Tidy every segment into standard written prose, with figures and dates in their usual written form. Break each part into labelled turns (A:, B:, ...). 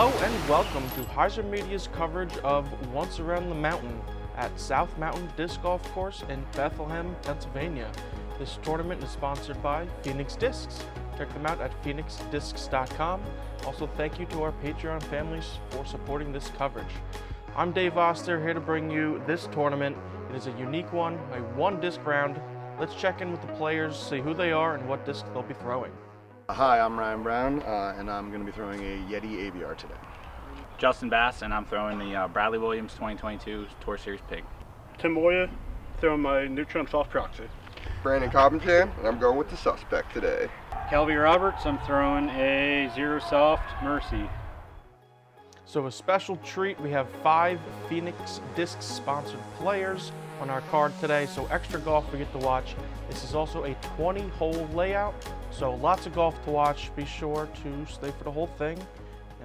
A: Hello and welcome to HyzerMedia's coverage of Once Around the Mountain at South Mountain Disc Golf Course in Bethlehem, Pennsylvania. This tournament is sponsored by Phoenix Discs. Check them out at phoenixdiscs.com. Also, thank you to our Patreon families for supporting this coverage. I'm Dave Oster, here to bring you this tournament. It is a unique one, a one-disc round. Let's check in with the players, see who they are and what disc they'll be throwing.
B: Hi, I'm Ryan Brown, and I'm going to be throwing a Yeti ABR today.
C: Justin Bass, and I'm throwing the Bradley Williams 2022 Tour Series Pig.
D: Tim Moyer, throwing my Neutron Soft Proxy.
E: Brandon Koppenjan, and I'm going with the Suspect today.
F: Kelby Roberts, I'm throwing a Zero Soft Mercy.
A: So a special treat, we have 5 Phoenix Discs sponsored players on our card today, so extra golf we get to watch. This is also a 20-hole layout, so lots of golf to watch. Be sure to stay for the whole thing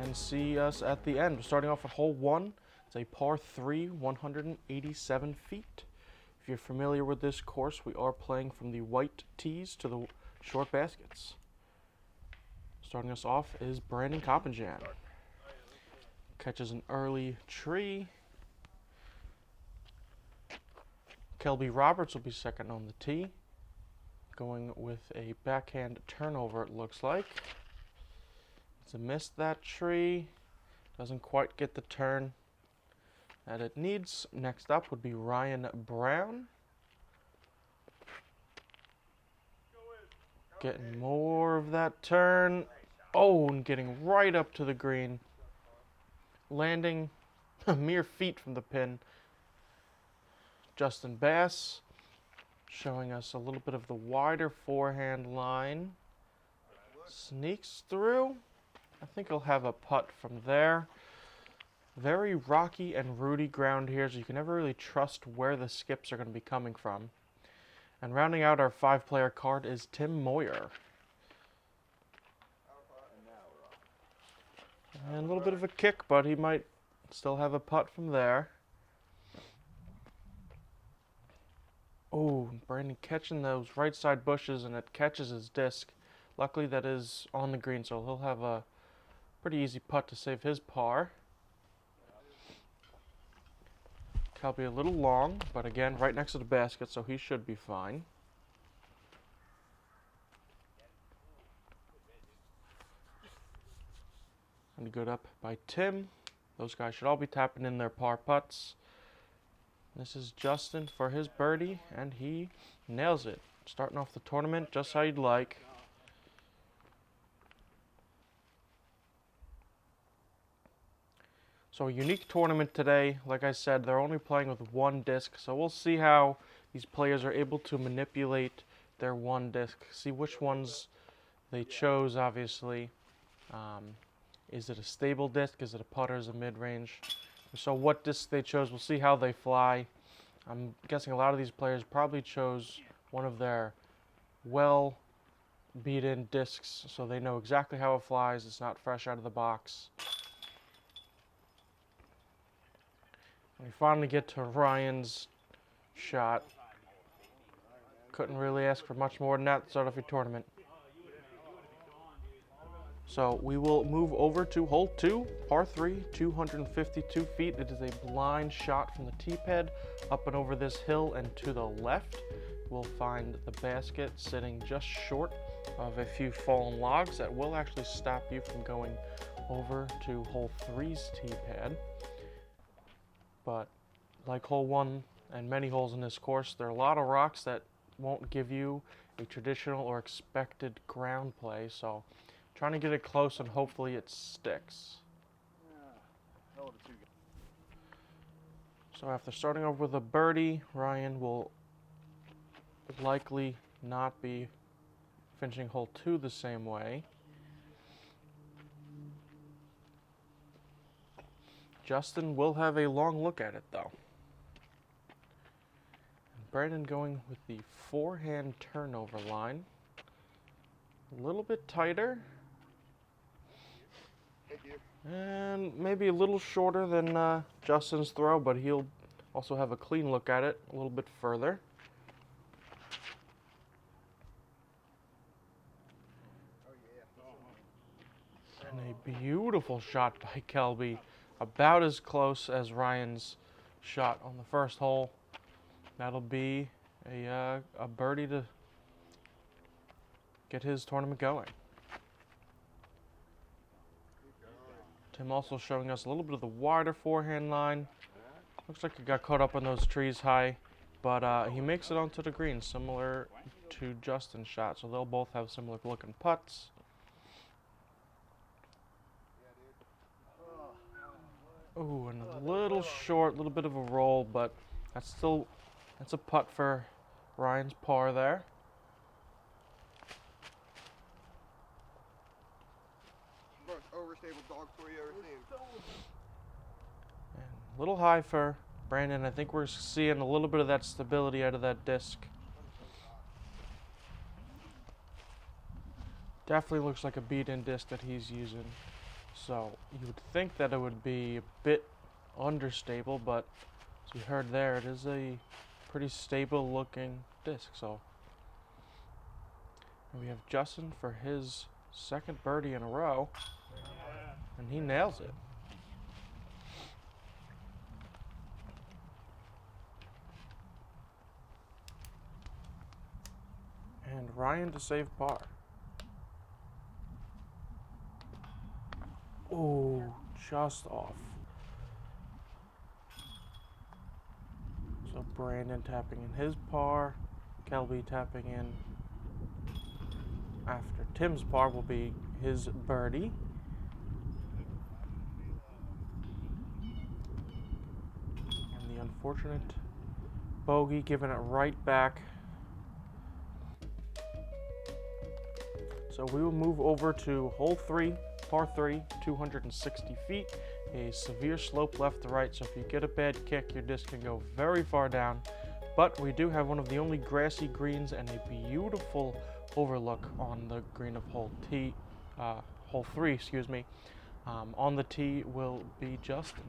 A: and see us at the end. We're starting off with hole 1. It's a par 3, 187 feet. If you're familiar with this course, we are playing from the white tees to the short baskets. Starting us off is Brandon Koppenjan. Catches an early tree. Kelby Roberts will be second on the tee. Going with a backhand turnover, it looks like. It's a miss, that tree. Doesn't quite get the turn that it needs. Next up would be Ryan Brown. Getting more of that turn. Oh, and getting right up to the green. Landing a mere feet from the pin. Justin Bass showing us a little bit of the wider forehand line. Sneaks through. I think he'll have a putt from there. Very rocky and rooty ground here, so you can never really trust where the skips are going to be coming from. And rounding out our 5-player card is Tim Moyer. And a little bit of a kick, but he might still have a putt from there. Oh, Brandon catching those right side bushes, and it catches his disc. Luckily that is on the green, so he'll have a pretty easy putt to save his par. Kelby a little long, but again, right next to the basket, so he should be fine. And good up by Tim. Those guys should all be tapping in their par putts. This is Justin for his birdie, and he nails it. Starting off the tournament just how you'd like. So a unique tournament today. Like I said, they're only playing with one disc, so we'll see how these players are able to manipulate their one disc. See which ones they chose, obviously. Is it a stable disc? Is it a putter? Is it a mid-range? So what disc they chose, we'll see how they fly. I'm guessing a lot of these players probably chose one of their well beat-in discs, so they know exactly how it flies. It's not fresh out of the box. We finally get to Ryan's shot. Couldn't really ask for much more than that to start off your tournament. So we will move over to hole 2, par 3, 252 feet. It is a blind shot from the tee pad up and over this hill, and to the left we'll find the basket sitting just short of a few fallen logs that will actually stop you from going over to hole 3's tee pad. But like hole 1 and many holes in this course, there are a lot of rocks that won't give you a traditional or expected ground play, so trying to get it close and hopefully it sticks. So after starting off with a birdie, Ryan will likely not be finishing hole 2 the same way. Justin will have a long look at it though. And Brandon going with the forehand turnover line. A little bit tighter. And maybe a little shorter than Justin's throw, but he'll also have a clean look at it a little bit further. And a beautiful shot by Kelby. About as close as Ryan's shot on the first hole. That'll be a birdie to get his tournament going. Tim also showing us a little bit of the wider forehand line. Looks like he got caught up in those trees high, but he makes it onto the green, similar to Justin's shot. So they'll both have similar looking putts. Ooh, and a little short, a little bit of a roll, but that's a putt for Ryan's par there.
E: Most overstable dog tour you ever seen.
A: And a little high for Brandon. I think we're seeing a little bit of that stability out of that disc. Definitely looks like a beat-in disc that he's using. So you would think that it would be a bit understable, but as we heard there, it is a pretty stable looking disc. So and we have Justin for his second birdie in a row, and he nails it. And Ryan to save par. Oh, just off. So Brandon tapping in his par, Kelby tapping in after Tim's par will be his birdie. And the unfortunate bogey giving it right back. So we will move over to hole 3. Par 3, 260 feet, a severe slope left to right, so if you get a bad kick, your disc can go very far down. But we do have one of the only grassy greens and a beautiful overlook on the green of hole 3, excuse me. On the tee will be Justin.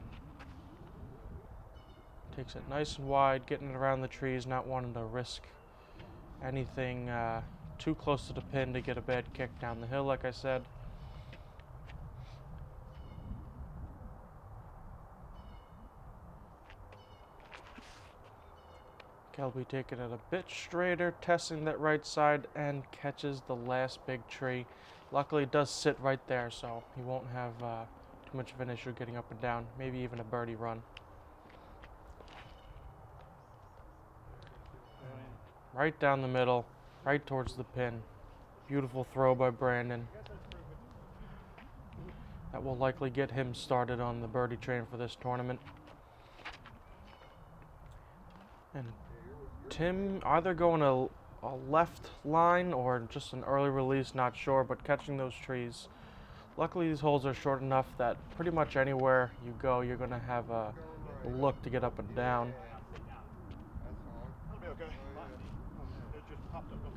A: Takes it nice and wide, getting it around the trees, not wanting to risk anything too close to the pin to get a bad kick down the hill, like I said. Kelby taking it a bit straighter, testing that right side, and catches the last big tree. Luckily, it does sit right there, so he won't have too much of an issue getting up and down, maybe even a birdie run. Right down the middle, right towards the pin. Beautiful throw by Brandon. That will likely get him started on the birdie train for this tournament. And Tim either going a left line or just an early release, not sure, but catching those trees. Luckily, these holes are short enough that pretty much anywhere you go, you're going to have a look to get up and down.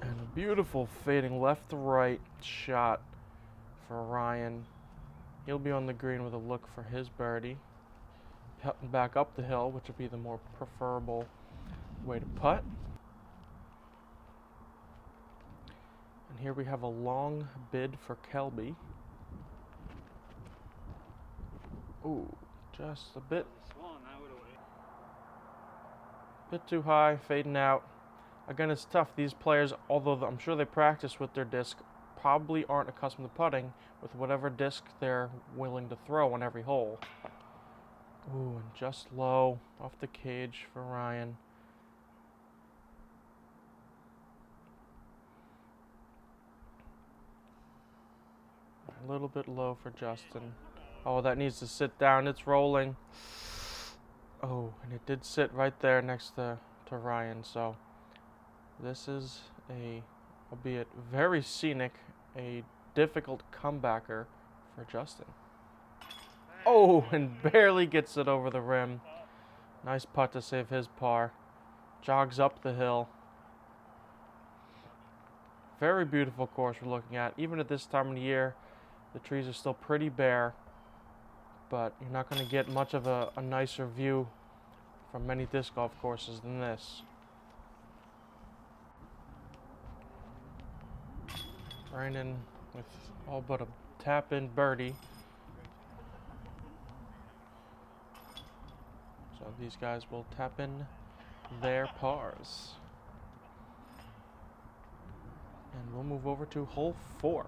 A: And a beautiful fading left to right shot for Ryan. He'll be on the green with a look for his birdie. Putting back up the hill, which would be the more preferable way to putt. And here we have a long bid for Kelby. Ooh, just a bit too high, fading out. Again, it's tough. These players, although I'm sure they practice with their disc, probably aren't accustomed to putting with whatever disc they're willing to throw on every hole. Ooh, and just low off the cage for Ryan. A little bit low for Justin. Oh, that needs to sit down. It's rolling. Oh, and it did sit right there next to Ryan. So this is albeit very scenic, a difficult comebacker for Justin. Oh, and barely gets it over the rim. Nice putt to save his par. Jogs up the hill. Very beautiful course we're looking at. Even at this time of the year, the trees are still pretty bare, but you're not going to get much of a nicer view from many disc golf courses than this. Brandon with all but a tap in birdie. So these guys will tap in their pars. And we'll move over to hole 4.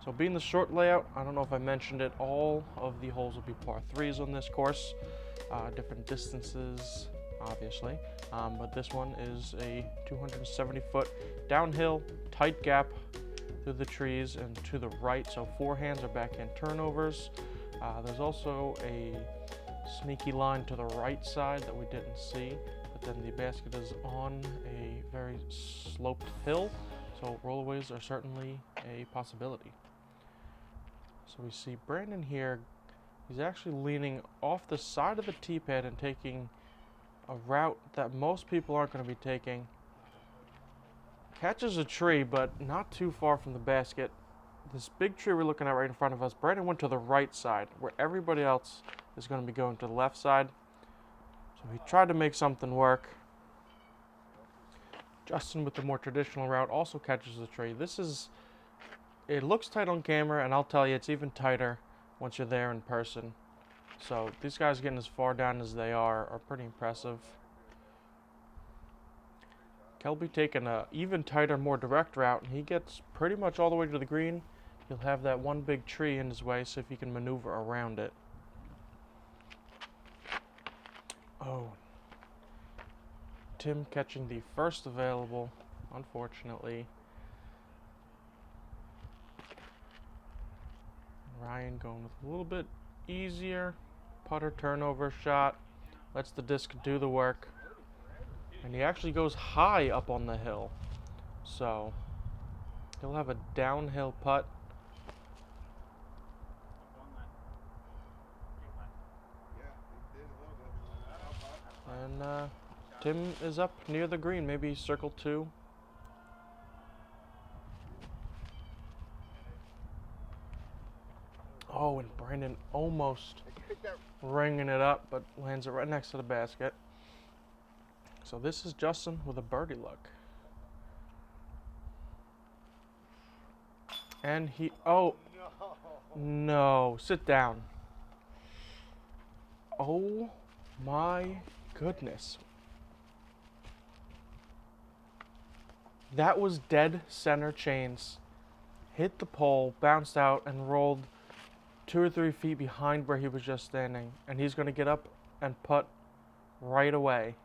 A: So being the short layout, I don't know if I mentioned it, all of the holes will be par 3s on this course. Different distances, obviously. But this one is a 270-foot downhill, tight gap through the trees and to the right. So forehands or backhand turnovers. There's also a sneaky line to the right side that we didn't see. But then the basket is on a very sloped hill. So rollaways are certainly a possibility. So we see Brandon here. He's actually leaning off the side of the tee pad and taking a route that most people aren't going to be taking. Catches a tree, but not too far from the basket. This big tree we're looking at right in front of us, Brandon went to the right side, where everybody else is going to be going to the left side. So he tried to make something work. Justin, with the more traditional route, also catches the tree. It looks tight on camera, and I'll tell you, it's even tighter once you're there in person. So these guys getting as far down as they are pretty impressive. Kelby taking a even tighter, more direct route, and he gets pretty much all the way to the green. He'll have that one big tree in his way, so if he can maneuver around it. Oh. Tim catching the first available, unfortunately. Ryan going with a little bit easier putter turnover shot. Lets the disc do the work. And he actually goes high up on the hill. So he'll have a downhill putt. And Tim is up near the green, maybe circle 2. Oh, and Brandon almost ringing it up, but lands it right next to the basket. So this is Justin with a birdie look. And he, oh, no, sit down. Oh my goodness. That was dead center chains. Hit the pole, bounced out, and rolled 2 or 3 feet behind where he was just standing. And he's going to get up and putt right away.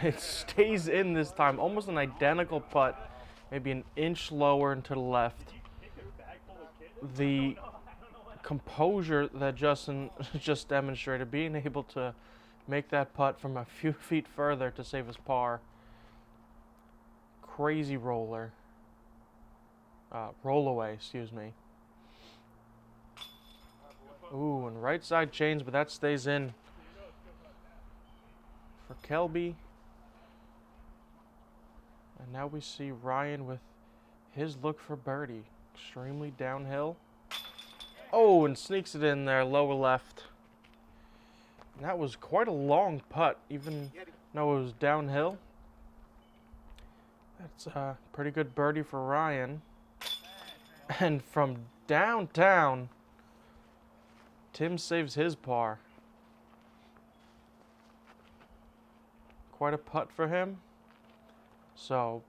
A: It stays in this time. Almost an identical putt. Maybe an inch lower and to the left. The composure that Justin just demonstrated, being able to make that putt from a few feet further to save his par. Crazy roller. Rollaway, excuse me. Ooh, and right side chains, but that stays in for Kelby. And now we see Ryan with his look for birdie. Extremely downhill. Oh, and sneaks it in there, lower left. And that was quite a long putt, even though it was downhill. That's a pretty good birdie for Ryan. And from downtown, Tim saves his par. Quite a putt for him. So,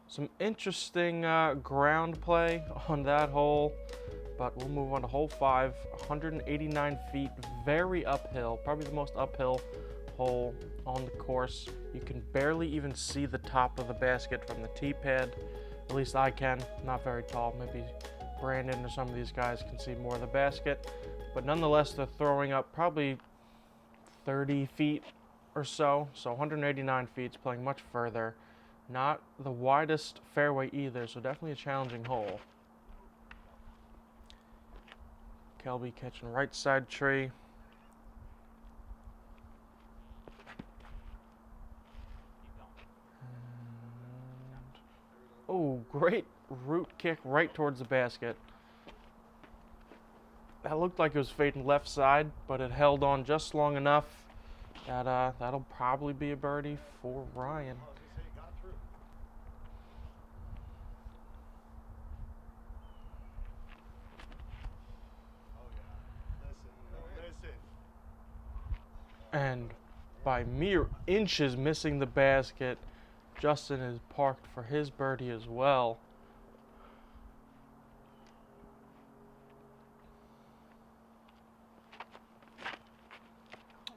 A: some interesting ground play on that hole. But we'll move on to hole 5, 189 feet, very uphill, probably the most uphill hole on the course. You can barely even see the top of the basket from the tee pad. At least I can, not very tall. Maybe Brandon or some of these guys can see more of the basket. But nonetheless, they're throwing up probably 30 feet or so. So 189 feet, playing much further. Not the widest fairway either, so definitely a challenging hole. Kelby catching right side tree. And, oh, great root kick right towards the basket. That looked like it was fading left side, but it held on just long enough That'll probably be a birdie for Ryan. And by mere inches missing the basket, Justin is parked for his birdie as well.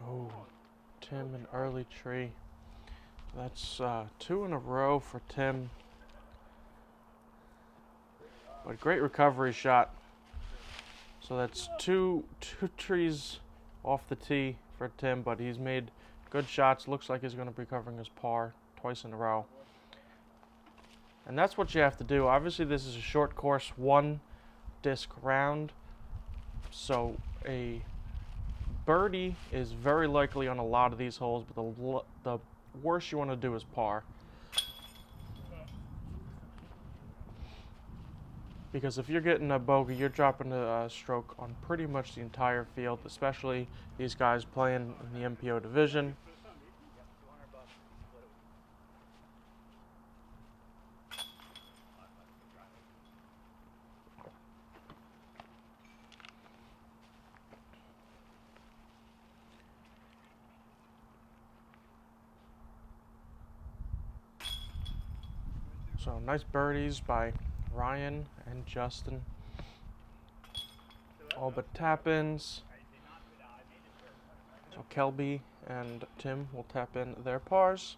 A: Oh, Tim an early tree. That's 2 in a row for Tim. But great recovery shot. So that's two trees off the tee for Tim, but he's made good shots. Looks like he's going to be covering his par twice in a row. And that's what you have to do. Obviously, this is a short course, 1 disc round. So a birdie is very likely on a lot of these holes, but the worst you want to do is par. Because if you're getting a bogey, you're dropping a stroke on pretty much the entire field, especially these guys playing in the MPO division. So nice birdies by Ryan and Justin. All but tap-ins. So Kelby and Tim will tap in their pars.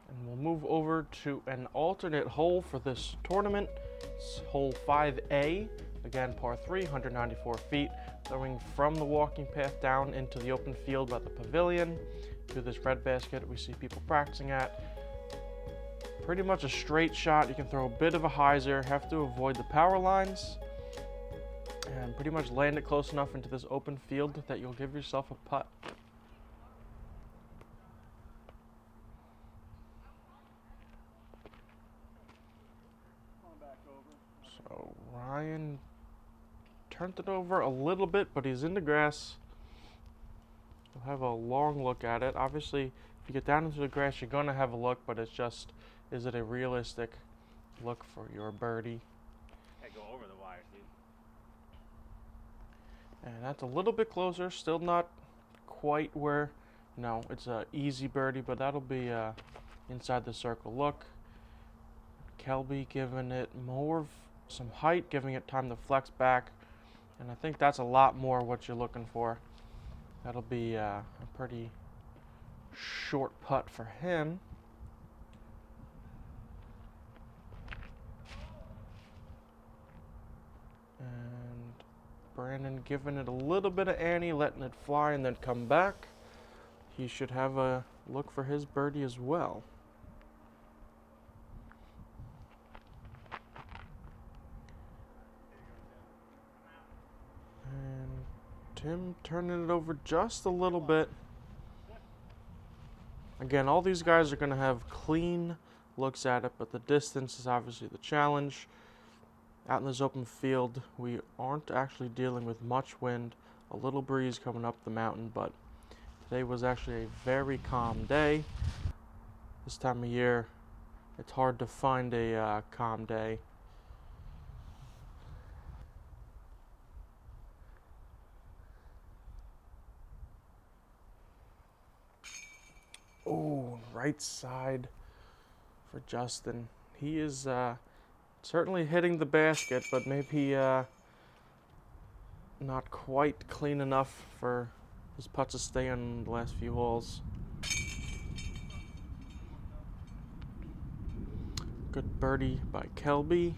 A: And we'll move over to an alternate hole for this tournament. It's hole 5A. Again, par 3, 194 feet. Throwing from the walking path down into the open field by the pavilion to this red basket we see people practicing at. Pretty much a straight shot. You can throw a bit of a hyzer, have to avoid the power lines, and pretty much land it close enough into this open field that you'll give yourself a putt. So Ryan turned it over a little bit, but he's in the grass. We'll have a long look at it. Obviously, if you get down into the grass, you're going to have a look, but it's just, is it a realistic look for your birdie?
C: I go over the wires, dude.
A: And that's a little bit closer, still not quite where, no, it's an easy birdie, but that'll be inside the circle look. Kelby giving it more of some height, giving it time to flex back, and I think that's a lot more what you're looking for. That'll be a pretty short putt for him. And Brandon giving it a little bit of ante, letting it fly and then come back. He should have a look for his birdie as well. And Tim turning it over just a little bit. Again, all these guys are going to have clean looks at it, but the distance is obviously the challenge. Out in this open field, we aren't actually dealing with much wind, a little breeze coming up the mountain, but today was actually a very calm day. This time of year, it's hard to find a calm day. Oh, right side for Justin. He is certainly hitting the basket, but maybe not quite clean enough for his putts to stay on the last few holes. Good birdie by Kelby.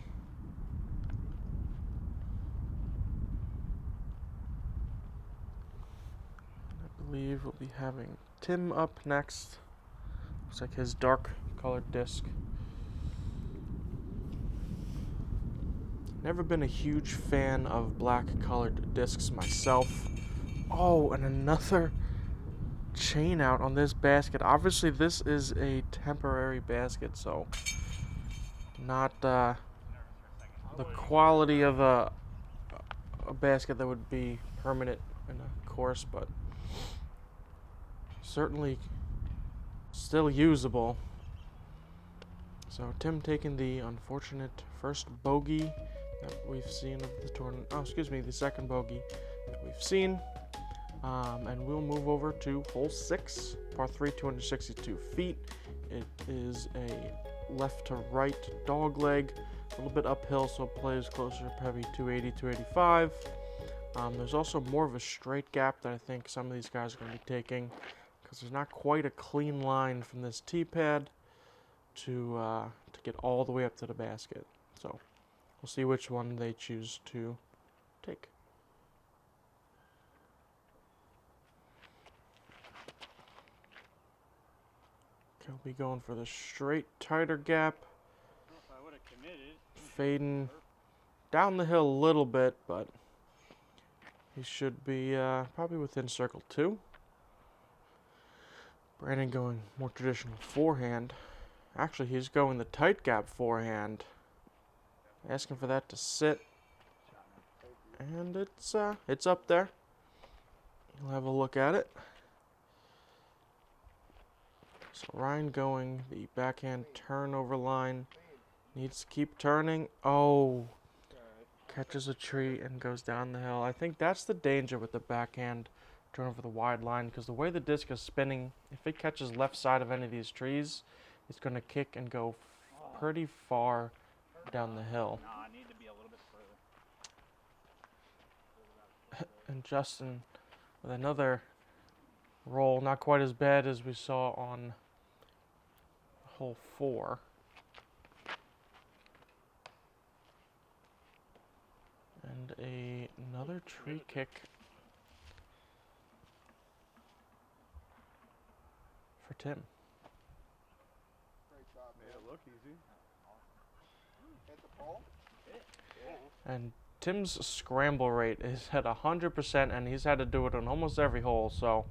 A: I believe we'll be having Tim up next. Looks like his dark colored disc. Never been a huge fan of black colored discs myself. Oh, and another chain out on this basket. Obviously this is a temporary basket, so not the quality of a basket that would be permanent in a course, but certainly still usable. So Tim taking the unfortunate first bogey that we've seen of the tournament. Oh, excuse me, the second bogey that we've seen. And we'll move over to hole 6, par 3, 262 feet. It is a left to right dog leg, a little bit uphill, so it plays closer to probably 280, 285. There's also more of a straight gap that I think some of these guys are going to be taking, because there's not quite a clean line from this tee pad to get all the way up to the basket. So we'll see which one they choose to take. Kelby going for the straight, tighter gap.
F: If I would have committed.
A: Fading down the hill a little bit, but he should be probably within circle 2. Brandon going more traditional forehand. Actually, he's going the tight gap forehand. Asking for that to sit. And it's up there. You'll have a look at it. So Ryan going the backhand turnover line. Needs to keep turning. Oh, catches a tree and goes down the hill. I think that's the danger with the backhand turn over the wide line, because the way the disc is spinning, if it catches left side of any of these trees, it's going to kick and go pretty far down the hill.
C: No, I need to be a little bit further.
A: And Justin with another roll, not quite as bad as we saw on hole 4. And another tree kick for Tim.
E: Great shot, man.
B: Yeah, look easy.
E: Hit the pole.
A: And Tim's scramble rate is at 100%, and he's had to do it on almost every hole. So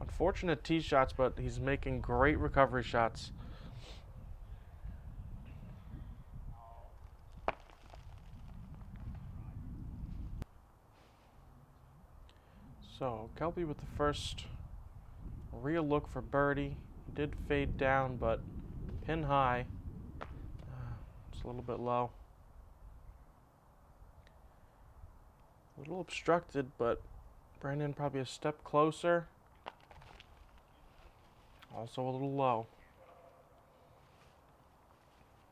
A: unfortunate tee shots, but he's making great recovery shots. So Kelby with the first real look for birdie. Did fade down, but pin high. It's a little bit low. A little obstructed, but Brandon probably a step closer. Also a little low.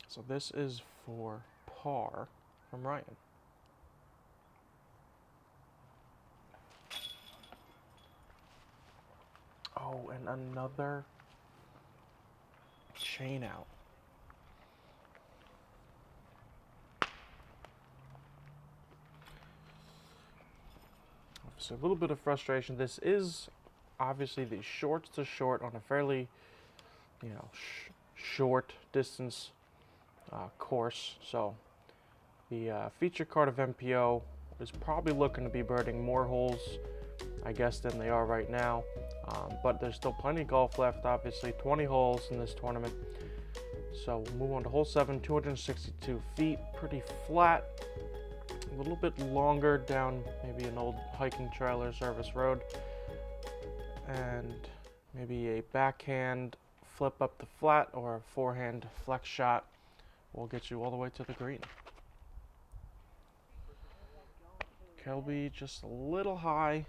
A: So this is for par from Ryan. Oh, and another chain out. So a little bit of frustration. This is obviously the shorts to short on a fairly, short distance course. So the feature card of MPO is probably looking to be birding more holes, I guess, than they are right now. But there's still plenty of golf left, obviously. 20 holes in this tournament. So we'll move on to hole 7, 262 feet, pretty flat. A little bit longer down maybe an old hiking trail or service road. And maybe a backhand flip up the flat or a forehand flex shot will get you all the way to the green. Kelby just a little high,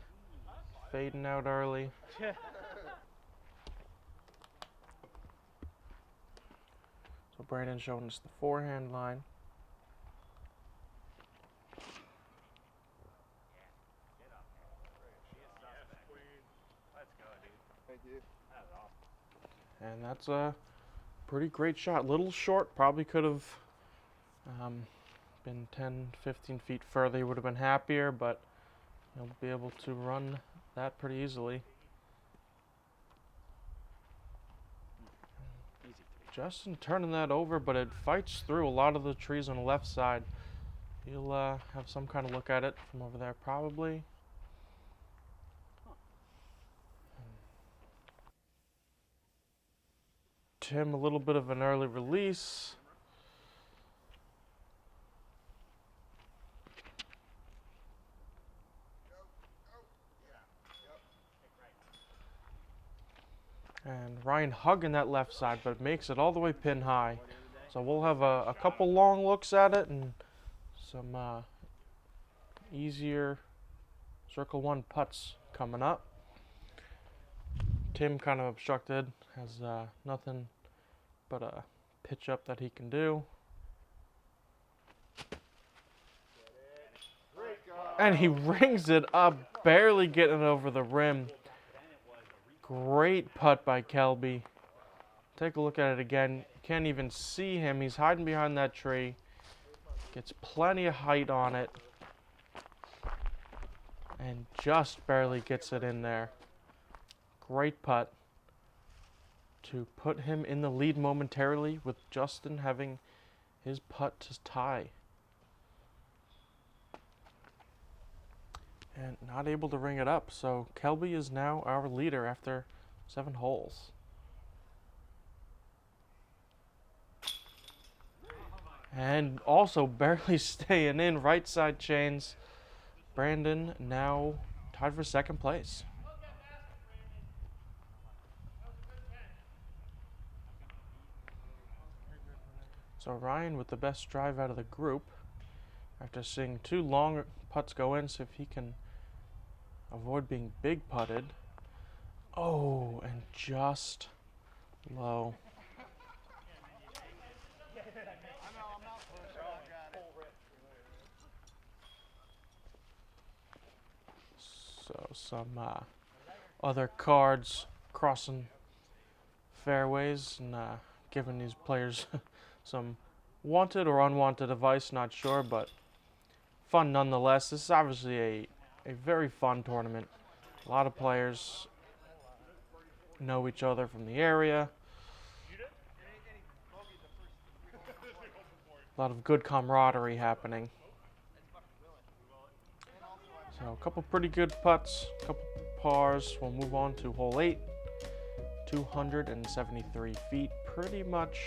A: fading out early. So Brandon showing us the forehand line.
E: Thank you.
A: And that's a pretty great shot. Little short, probably could have been 10, 15 feet further. He would have been happier, but he'll be able to run that pretty easily. Justin turning that over, but it fights through a lot of the trees on the left side. He'll have some kind of look at it from over there, probably. Tim, a little bit of an early release. And Ryan hugging that left side, but makes it all the way pin high. So we'll have a couple long looks at it and some easier circle one putts coming up. Tim kind of obstructed, has nothing but a pitch up that he can do. And he rings it up, barely getting it over the rim. Great putt by Kelby. Take a look at it again. You can't even see him. He's hiding behind that tree. Gets plenty of height on it. And just barely gets it in there. Great putt to put him in the lead momentarily, with Justin having his putt to tie. And not able to ring it up, so Kelby is now our leader after 7 holes. And also barely staying in, right side chains. Brandon now tied for 2nd place. So Ryan with the best drive out of the group, after seeing 2 long putts go in, see if he can avoid being big putted. Oh, and just low. So some other cards crossing fairways and giving these players some wanted or unwanted advice, not sure, but fun nonetheless. This is obviously a very fun tournament. A lot of players know each other from the area. A lot of good camaraderie happening. So a couple pretty good putts, a couple pars. We'll move on to hole 8. 273 feet, pretty much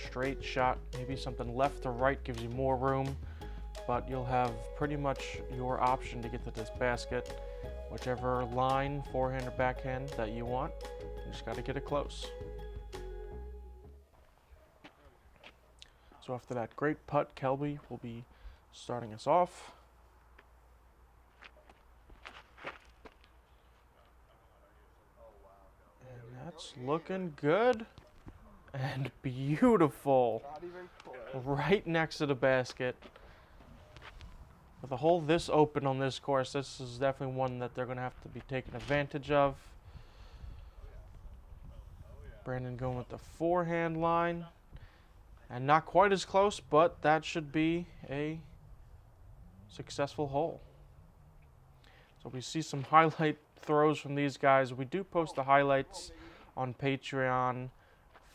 A: straight shot. Maybe something left to right gives you more room, but you'll have pretty much your option to get to this basket. Whichever line, forehand or backhand, that you want. You just got to get it close. So after that great putt, Kelby will be starting us off. And that's looking good and beautiful. Right next to the basket. With a hole this open on this course, this is definitely one that they're going to have to be taking advantage of. Brandon going with the forehand line. And not quite as close, but that should be a successful hole. So we see some highlight throws from these guys. We do post the highlights on Patreon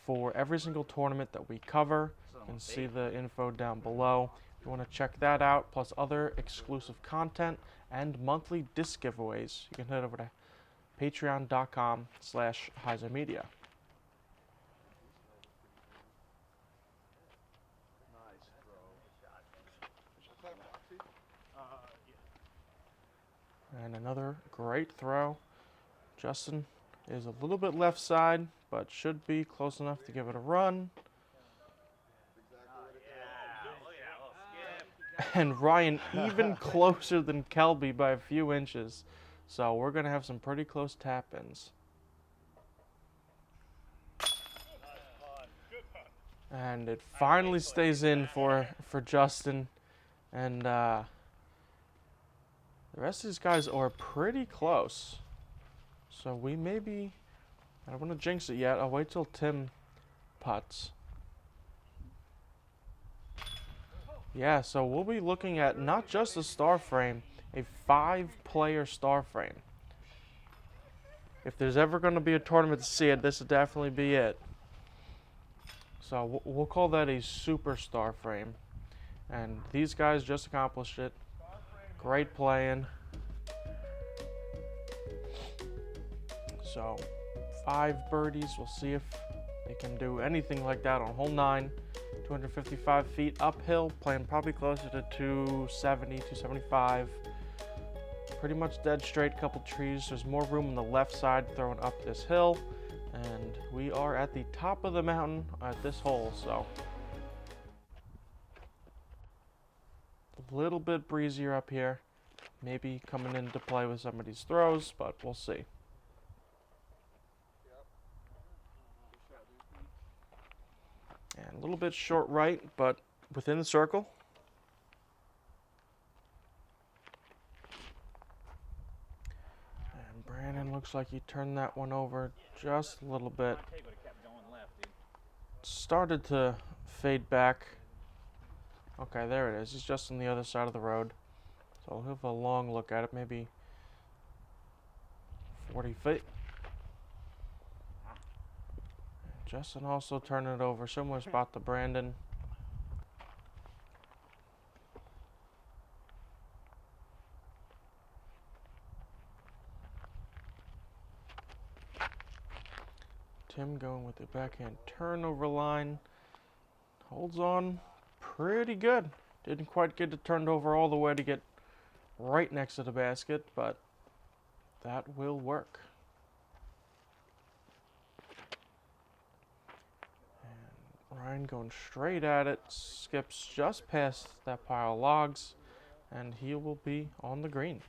A: for every single tournament that we cover. You can see the info down below. If you want to check that out, plus other exclusive content and monthly disc giveaways, you can head over to patreon.com/HyzerMedia. And another great throw. Justin is a little bit left side, but should be close enough to give it a run. And Ryan even closer than Kelby by a few inches. So we're going to have some pretty close tap-ins. And it finally stays in for Justin. And the rest of these guys are pretty close. So we may be, I don't want to jinx it yet. I'll wait till Tim putts. Yeah, so we'll be looking at not just a star frame, a 5-player star frame. If there's ever going to be a tournament to see it, this would definitely be it. So we'll call that a super star frame. And these guys just accomplished it. Great playing. So 5 birdies. We'll see if they can do anything like that on hole 9. 255 feet uphill, playing probably closer to 270, 275. Pretty much dead straight, couple trees. There's more room on the left side throwing up this hill. And we are at the top of the mountain at this hole, so a little bit breezier up here. Maybe coming into play with some of these throws, but we'll see. And a little bit short right, but within the circle. And Brandon looks like he turned that one over just a little bit. Started to fade back. Okay, there it is. He's just on the other side of the road. So we'll have a long look at it, maybe 40 feet. Justin also turning it over, similar spot to Brandon. Tim going with the backhand turnover line. Holds on pretty good. Didn't quite get it turned over all the way to get right next to the basket, but that will work. And Ryan going straight at it, skips just past that pile of logs, and he will be on the green.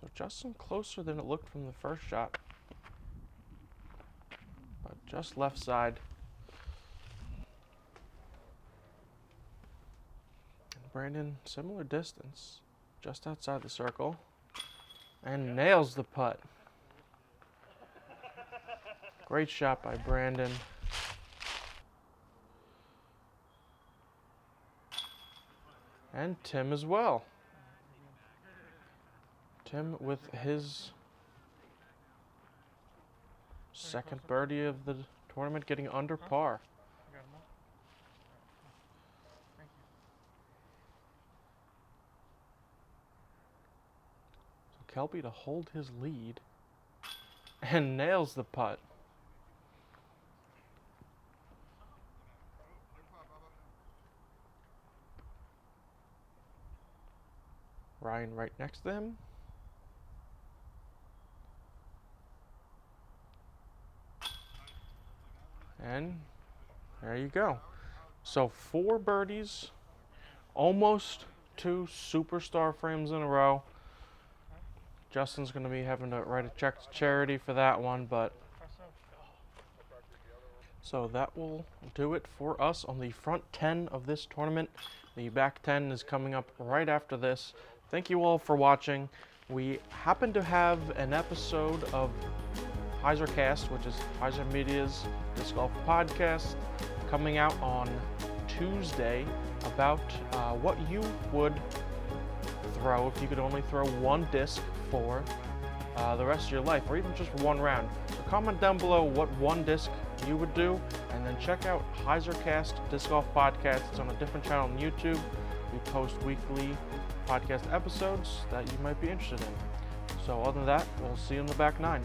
A: So Justin closer than it looked from the first shot, but just left side. Brandon, similar distance, just outside the circle, and nails the putt. Great shot by Brandon. And Tim as well. Tim with his second birdie of the tournament, getting under par. Kelby to hold his lead and nails the putt. Ryan right next to him. And there you go. So 4 birdies, almost 2 superstar frames in a row. Justin's going to be having to write a check to charity for that one, but so that will do it for us on the front 10 of this tournament. The back 10 is coming up right after this. Thank you all for watching. We happen to have an episode of HyzerCast, which is HyzerMedia's disc golf podcast, coming out on Tuesday about what you would throw if you could only throw one disc for the rest of your life, or even just one round. So comment down below what one disc you would do, and then check out HyzerCast Disc Golf Podcast. It's on a different channel on YouTube. We post weekly podcast episodes that you might be interested in. So other than that, we'll see you in the back 9.